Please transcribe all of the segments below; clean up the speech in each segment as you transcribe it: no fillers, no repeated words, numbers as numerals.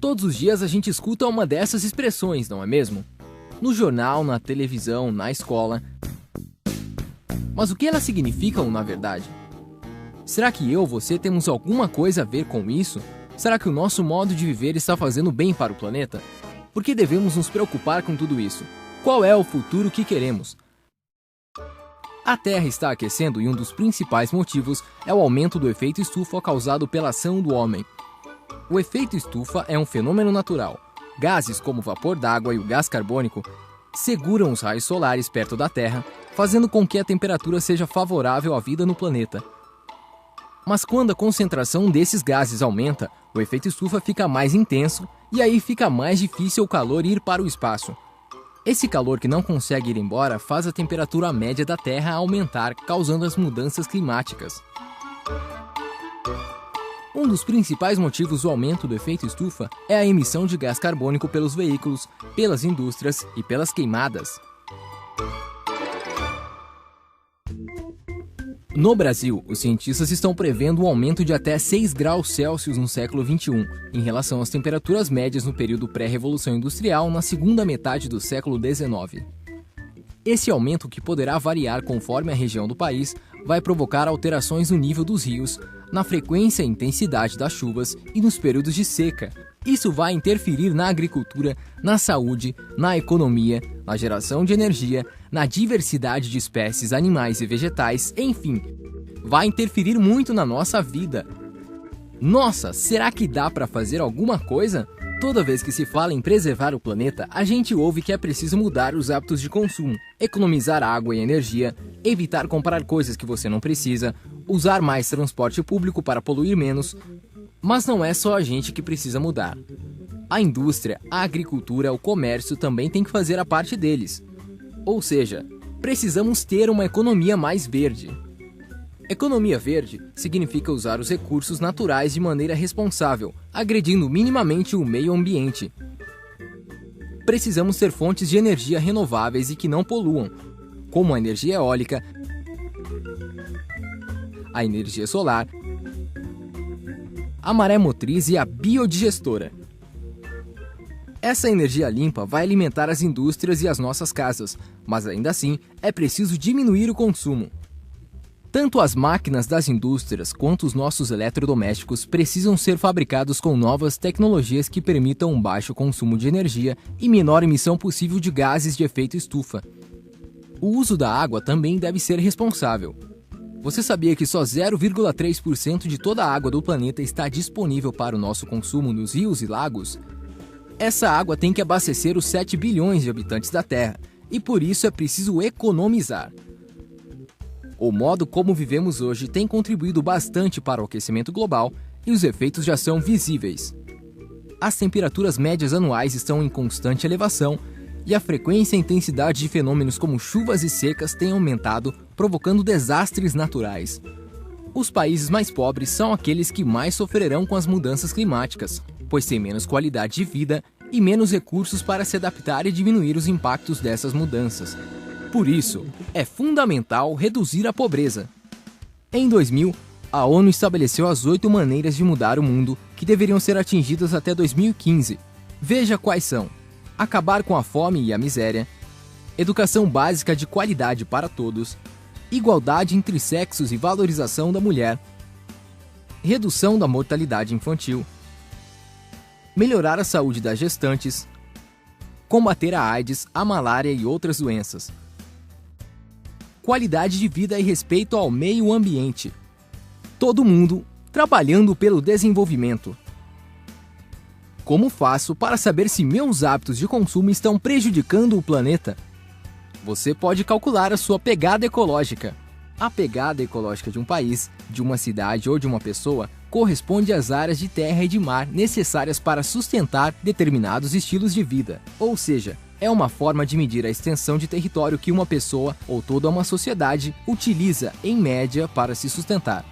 Todos os dias a gente escuta uma dessas expressões, não é mesmo? No jornal, na televisão, na escola. Mas o que elas significam na verdade? Será que eu, você temos alguma coisa a ver com isso? Será que o nosso modo de viver está fazendo bem para o planeta? Por que devemos nos preocupar com tudo isso? Qual é o futuro que queremos? A Terra está aquecendo e um dos principais motivos é o aumento do efeito estufa causado pela ação do homem. O efeito estufa é um fenômeno natural. Gases como o vapor d'água e o gás carbônico seguram os raios solares perto da Terra, fazendo com que a temperatura seja favorável à vida no planeta. Mas quando a concentração desses gases aumenta, o efeito estufa fica mais intenso e aí fica mais difícil o calor ir para o espaço. Esse calor que não consegue ir embora faz a temperatura média da Terra aumentar, causando as mudanças climáticas. Um dos principais motivos do aumento do efeito estufa é a emissão de gás carbônico pelos veículos, pelas indústrias e pelas queimadas. No Brasil, os cientistas estão prevendo um aumento de até 6 graus Celsius no século XXI, em relação às temperaturas médias no período pré-revolução industrial na segunda metade do século XIX. Esse aumento, que poderá variar conforme a região do país, vai provocar alterações no nível dos rios, na frequência e intensidade das chuvas e nos períodos de seca. Isso vai interferir na agricultura, na saúde, na economia, na geração de energia, na diversidade de espécies animais e vegetais, enfim, vai interferir muito na nossa vida. Nossa, será que dá para fazer alguma coisa? Toda vez que se fala em preservar o planeta, a gente ouve que é preciso mudar os hábitos de consumo, economizar água e energia, evitar comprar coisas que você não precisa, usar mais transporte público para poluir menos. Mas não é só a gente que precisa mudar. A indústria, a agricultura, o comércio também tem que fazer a parte deles. Ou seja, precisamos ter uma economia mais verde. Economia verde significa usar os recursos naturais de maneira responsável, agredindo minimamente o meio ambiente. Precisamos ter fontes de energia renováveis e que não poluam, como a energia eólica, a energia solar, a maré motriz e a biodigestora. Essa energia limpa vai alimentar as indústrias e as nossas casas, mas ainda assim é preciso diminuir o consumo. Tanto as máquinas das indústrias quanto os nossos eletrodomésticos precisam ser fabricados com novas tecnologias que permitam um baixo consumo de energia e menor emissão possível de gases de efeito estufa. O uso da água também deve ser responsável. Você sabia que só 0,3% de toda a água do planeta está disponível para o nosso consumo nos rios e lagos? Essa água tem que abastecer os 7 bilhões de habitantes da Terra, e por isso é preciso economizar. O modo como vivemos hoje tem contribuído bastante para o aquecimento global e os efeitos já são visíveis. As temperaturas médias anuais estão em constante elevação e a frequência e intensidade de fenômenos como chuvas e secas têm aumentado, provocando desastres naturais. Os países mais pobres são aqueles que mais sofrerão com as mudanças climáticas, pois têm menos qualidade de vida e menos recursos para se adaptar e diminuir os impactos dessas mudanças. Por isso, é fundamental reduzir a pobreza. Em 2000, a ONU estabeleceu as 8 maneiras de mudar o mundo que deveriam ser atingidas até 2015. Veja quais são: acabar com a fome e a miséria, educação básica de qualidade para todos, igualdade entre sexos e valorização da mulher, redução da mortalidade infantil, melhorar a saúde das gestantes, combater a AIDS, a malária e outras doenças, qualidade de vida e respeito ao meio ambiente. Todo mundo trabalhando pelo desenvolvimento. Como faço para saber se meus hábitos de consumo estão prejudicando o planeta? Você pode calcular a sua pegada ecológica. A pegada ecológica de um país, de uma cidade ou de uma pessoa corresponde às áreas de terra e de mar necessárias para sustentar determinados estilos de vida. Ou seja, é uma forma de medir a extensão de território que uma pessoa ou toda uma sociedade utiliza, em média, para se sustentar.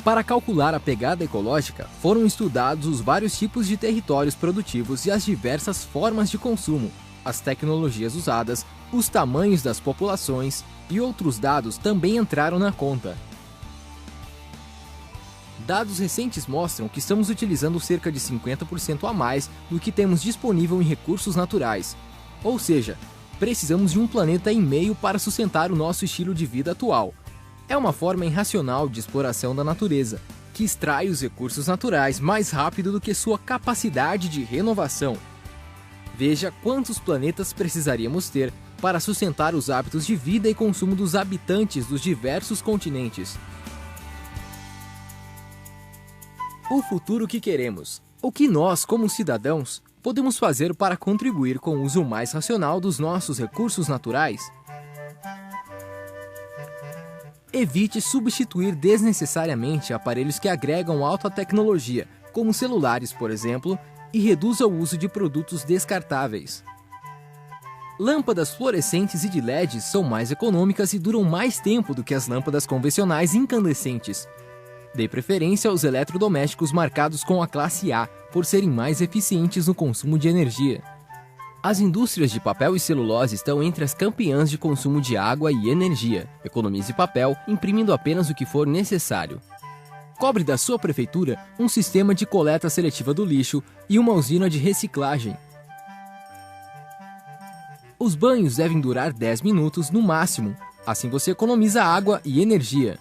Para calcular a pegada ecológica, foram estudados os vários tipos de territórios produtivos e as diversas formas de consumo, as tecnologias usadas, os tamanhos das populações e outros dados também entraram na conta. Dados recentes mostram que estamos utilizando cerca de 50% a mais do que temos disponível em recursos naturais. Ou seja, precisamos de um planeta e meio para sustentar o nosso estilo de vida atual. É uma forma irracional de exploração da natureza, que extrai os recursos naturais mais rápido do que sua capacidade de renovação. Veja quantos planetas precisaríamos ter para sustentar os hábitos de vida e consumo dos habitantes dos diversos continentes. O futuro que queremos. O que nós, como cidadãos, podemos fazer para contribuir com o uso mais racional dos nossos recursos naturais? Evite substituir desnecessariamente aparelhos que agregam alta tecnologia, como celulares, por exemplo, e reduza o uso de produtos descartáveis. Lâmpadas fluorescentes e de LED são mais econômicas e duram mais tempo do que as lâmpadas convencionais incandescentes. Dê preferência aos eletrodomésticos marcados com a classe A, por serem mais eficientes no consumo de energia. As indústrias de papel e celulose estão entre as campeãs de consumo de água e energia. Economize papel, imprimindo apenas o que for necessário. Cobre da sua prefeitura um sistema de coleta seletiva do lixo e uma usina de reciclagem. Os banhos devem durar 10 minutos no máximo, assim você economiza água e energia.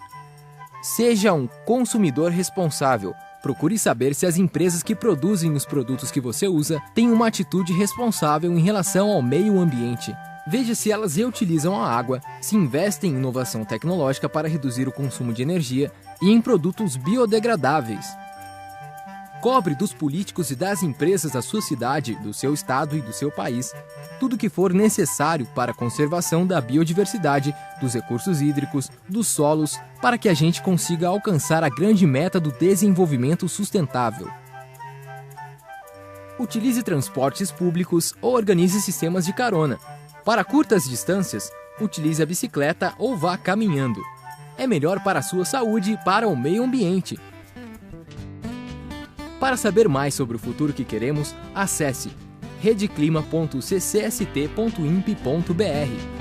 Seja um consumidor responsável. Procure saber se as empresas que produzem os produtos que você usa têm uma atitude responsável em relação ao meio ambiente. Veja se elas reutilizam a água, se investem em inovação tecnológica para reduzir o consumo de energia e em produtos biodegradáveis. Cobre dos políticos e das empresas da sua cidade, do seu estado e do seu país tudo o que for necessário para a conservação da biodiversidade, dos recursos hídricos, dos solos, para que a gente consiga alcançar a grande meta do desenvolvimento sustentável. Utilize transportes públicos ou organize sistemas de carona. Para curtas distâncias, utilize a bicicleta ou vá caminhando. É melhor para a sua saúde e para o meio ambiente. Para saber mais sobre o futuro que queremos, acesse redeclima.ccst.imp.br.